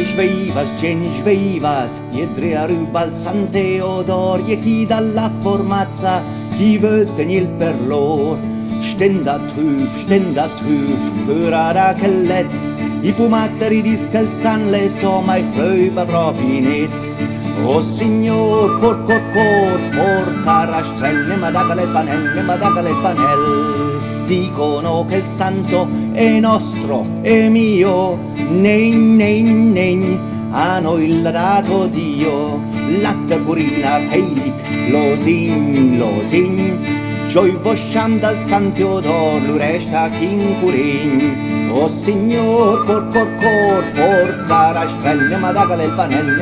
sveivas, iedre a rubal San Teodor, e chi dalla formazza, chi vuol tenir per lor. Stenda tüf, füra da kellet, i pumatteri discalzan le soma e cluba proprio net. Oh signor, cor, for carastrelle, madagale il panel. Dicono che il santo è nostro, è mio, nein, a noi l'ha dato Dio. Latte burina, heilig, losin, Gioi vosciam dal San Teodor, lui resta chincurin. Oh signor, cor, for carastrelle, madagale il panel.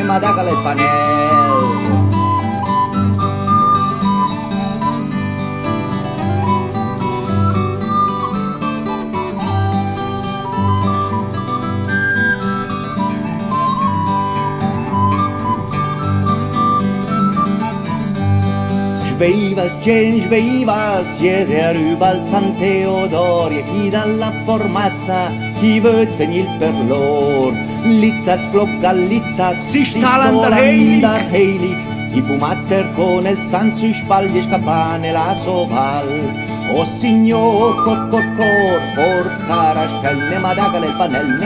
Sveivas, ieri a rubal San Teodor, e chi dalla formazza, chi vuol tenir per lor. Littat glocca, si stalan der heilig, i pumatter con el san sui spagli scappane la soval. Oh signor, cor, for carastrelle, madagale il panel.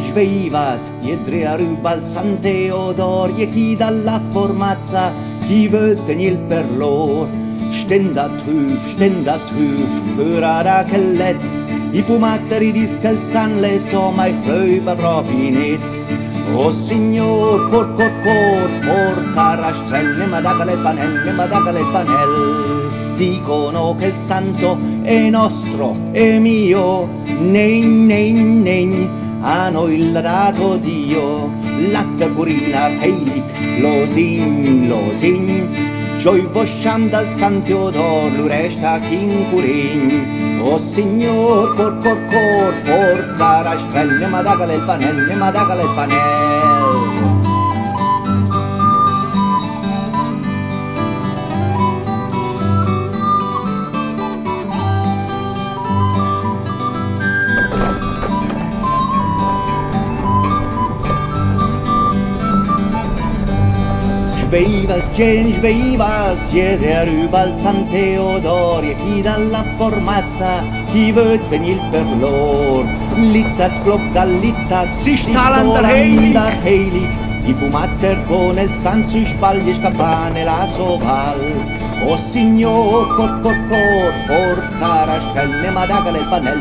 Sveivas, iedre ribalzante odorie chi dalla formazza, chi vöten il per lor. Stenda tuf, fura da kellet, i pumatteri di scalzan so mai klöba proprio net. O signor, cor, for carastrelle, madagale panel, dicono che il santo è nostro, è mio, nein, a noi l'ha dato Dio, latte gurinar heilig, lo sin, Joi vosciam dal San Teodor, lui resta kin curin. O signor, cor, for carastrelle, madagale il panel. Sveiva, siete rubal San Teodorie, chi dalla formazza, chi vöten il per lor. Littat klocka, littat, si stalandar heilig, i pumatter con el san sui spagli scappane la soval. O signor, cor, for carastrelle, madagale il panel.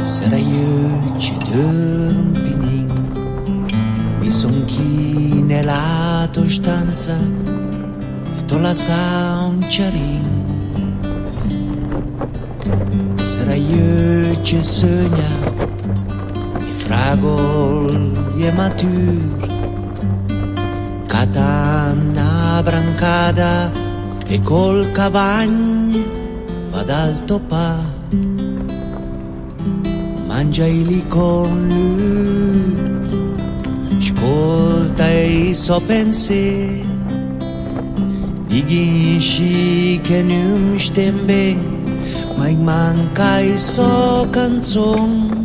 Sera io ci dorm pinin, mi son chi nella tua stanza e t'ho lasciato un ciarin. Sera io ci sogna, i fragol e matur, catana brancata e col cavagn va dal topà. Mangia lì con lui, ascolta i suoi pensieri, dici che non stai bene, ma manca i suoi canzoni.